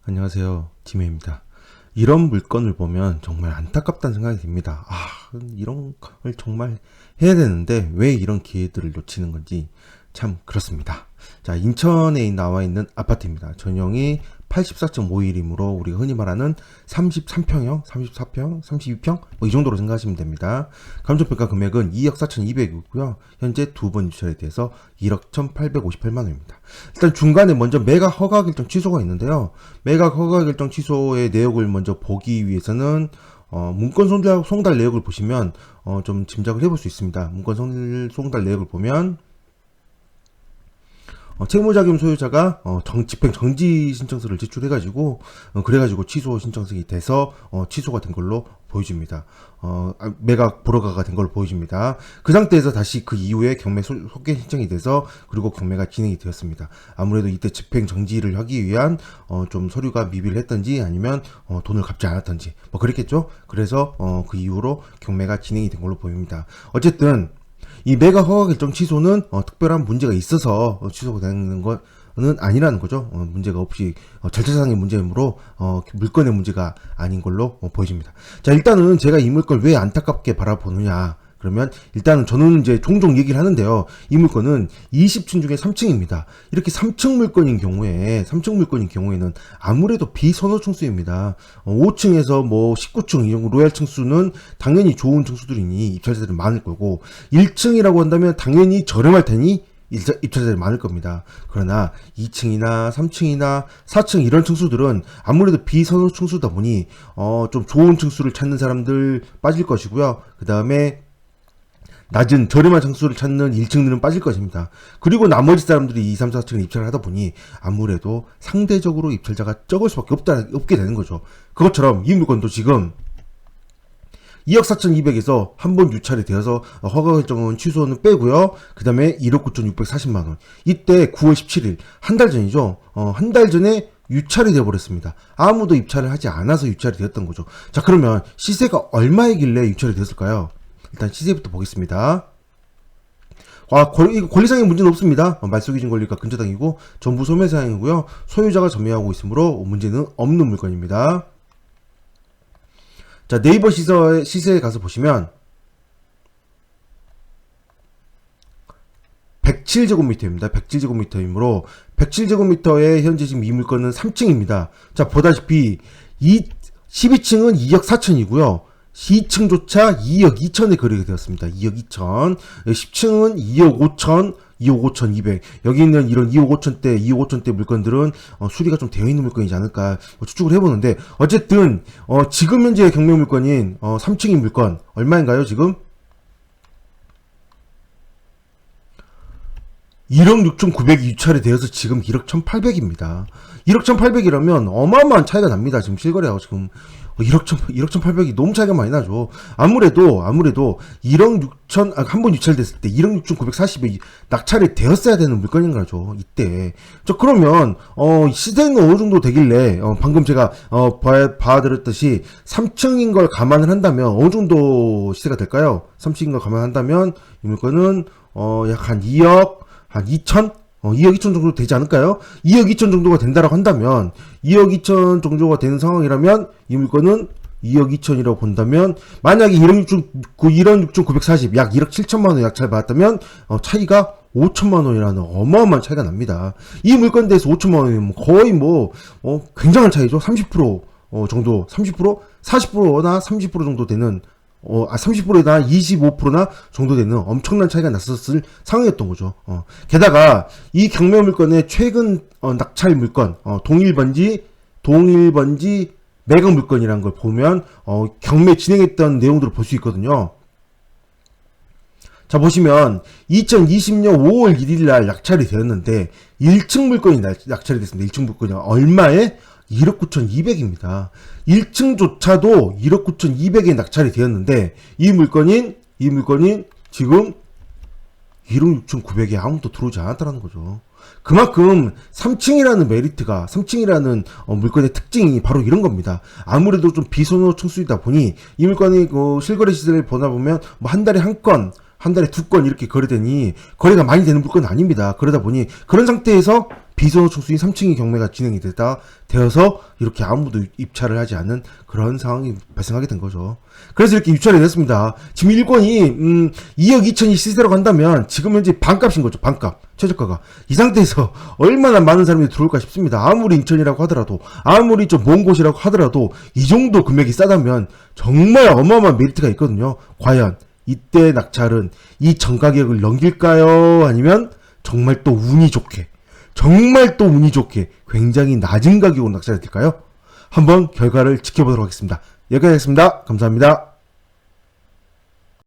안녕하세요. 지메입니다. 이런 물건을 보면 정말 안타깝다는 생각이 듭니다. 이런 걸 정말 해야 되는데 왜 이런 기회들을 놓치는 건지 참 그렇습니다. 자, 인천에 나와 있는 아파트입니다. 전용이 84.51이므로 우리가 흔히 말하는 33평형, 34평, 32평 뭐 이 정도로 생각하시면 됩니다. 감정평가 금액은 2억 4,200이고요. 현재 두 번 유찰에 대해서 1억 1,858만 원입니다. 일단 중간에 먼저 매각 허가 결정 취소가 있는데요. 매각 허가 결정 취소의 내역을 먼저 보기 위해서는 문건 송달 내역을 보시면 좀 짐작을 해볼 수 있습니다. 문건 송달 내역을 보면 채무자금 소유자가 집행 정지 신청서를 제출해가지고 그래가지고 취소 신청이 돼서 취소가 된 걸로 보여집니다. 매각 불허가가 된 걸로 보여집니다. 그 상태에서 다시 그 이후에 경매 속개 신청이 돼서 그리고 경매가 진행이 되었습니다. 아무래도 이때 집행 정지를 하기 위한 좀 서류가 미비를 했던지 아니면 돈을 갚지 않았던지 뭐 그랬겠죠. 그래서 그 이후로 경매가 진행이 된 걸로 보입니다. 어쨌든 이 매각 허가 결정 취소는 특별한 문제가 있어서 취소가 되는 거는 아니라는 거죠. 문제가 없이 절차상의 문제이므로 물건의 문제가 아닌 걸로 보여집니다. 자, 일단은 제가 이 물건을 왜 안타깝게 바라보느냐. 그러면 일단은 저는 이제 종종 얘기를 하는데요. 이 물건은 20층 중에 3층입니다. 이렇게 3층 물건인 경우에는 아무래도 비선호 층수입니다. 5층에서 뭐 19층 이 정도 로얄 층수는 당연히 좋은 층수들이니 입찰자들이 많을 거고 1층이라고 한다면 당연히 저렴할 테니 입찰자들이 많을 겁니다. 그러나 2층이나 3층이나 4층 이런 층수들은 아무래도 비선호 층수다 보니 좀 좋은 층수를 찾는 사람들 빠질 것이고요. 그 다음에 낮은 저렴한 층수를 찾는 1층들은 빠질 것입니다. 그리고 나머지 사람들이 2, 3, 4층을 입찰을 하다 보니 아무래도 상대적으로 입찰자가 적을 수밖에 없게 되는 거죠. 그것처럼 이 물건도 지금 2억 4,200에서 한 번 유찰이 되어서 허가 결정은 취소는 빼고요. 그 다음에 1억 9,640만 원. 이때 9월 17일 한 달 전이죠. 한 달 전에 유찰이 되어버렸습니다. 아무도 입찰을 하지 않아서 유찰이 되었던 거죠. 자, 그러면 시세가 얼마이길래 유찰이 되었을까요? 일단 시세부터 보겠습니다. 권리상의 문제는 없습니다. 말소기준 권리가 근저당이고 전부 소매사항이고요. 소유자가 점유하고 있으므로 문제는 없는 물건입니다. 자, 네이버 시세에 가서 보시면 107제곱미터입니다. 107제곱미터이므로 107제곱미터의 현재 지금 이 물건은 3층입니다. 자, 보다시피 12층은 2억 4천이고요. 2층조차 2억 2천에 거래가 되었습니다. 2억 2천. 10층은 2억 5천, 2억 5천 2백. 여기 있는 이런 2억 5천대 물건들은 수리가 좀 되어 있는 물건이지 않을까 추측을 해보는데, 어쨌든 지금 현재 경매 물건인 3층인 물건 얼마인가요? 지금 1억 6천9백이 유찰이 되어서 지금 1억 1,800입니다. 1억 1,800이라면 어마어마한 차이가 납니다. 지금 실거래하고 지금 1억 1,800이 너무 차이가 많이 나죠. 아무래도 1억 6천, 한 번 유찰됐을 때 1억 6,940에 낙찰이 되었어야 되는 물건인 거죠. 이때. 그러면, 시세는 어느 정도 되길래, 방금 제가, 봐드렸듯이 3층인 걸 감안을 한다면 어느 정도 시세가 될까요? 3층인 걸 감안한다면 이 물건은, 약 한 2억, 한 2천? 2억 2천 정도 되지 않을까요? 2억 2천 정도가 된다라고 한다면 2억 2천 정도가 되는 상황이라면 이 물건은 2억 2천이라고 본다면 만약에 1억 6,940 약 1억 7천만 원 약차를 받았다면 차이가 5천만 원이라는 어마어마한 차이가 납니다. 이 물건에 대해서 5천만 원이면 거의 굉장한 차이죠. 30% 정도 30%? 40%나 30% 정도 되는 30%나 25%나 정도 되는 엄청난 차이가 났었을 상황이었던 거죠. 게다가 이 경매 물건의 최근 낙찰 물건, 동일번지 매각 물건이라는 걸 보면 경매 진행했던 내용들을 볼 수 있거든요. 자, 보시면 2020년 5월 1일 날 낙찰이 되었는데 1층 물건이 낙찰이 됐습니다. 1층 물건이 얼마에? 1억 9,200입니다. 1층조차도 1억 9,200에 낙찰이 되었는데 이 물건인 지금 1억 6,900에 아무도 들어오지 않았다는 거죠. 그만큼 3층이라는 메리트가 3층이라는 물건의 특징이 바로 이런 겁니다. 아무래도 좀 비선호 층수이다 보니 이 물건이 실거래 시세를 보다 보면 한 달에 한 건 한 달에 2건 이렇게 거래되니 거래가 많이 되는 물건은 아닙니다. 그러다 보니 그런 상태에서 비선호총수인 3층의 경매가 진행이 되어서 이렇게 아무도 입찰을 하지 않는 그런 상황이 발생하게 된 거죠. 그래서 이렇게 입찰이 됐습니다. 지금 1권이 2억 2천이 시세로 간다면 지금 현재 반값인 거죠. 반값. 최저가가. 이 상태에서 얼마나 많은 사람들이 들어올까 싶습니다. 아무리 인천이라고 하더라도, 아무리 좀 먼 곳이라고 하더라도 이 정도 금액이 싸다면 정말 어마어마한 메리트가 있거든요. 과연 이때 낙찰은 이 전가격을 넘길까요? 아니면 정말 또 운이 좋게 굉장히 낮은 가격으로 낙찰이 될까요? 한번 결과를 지켜보도록 하겠습니다. 여기까지 하겠습니다. 감사합니다.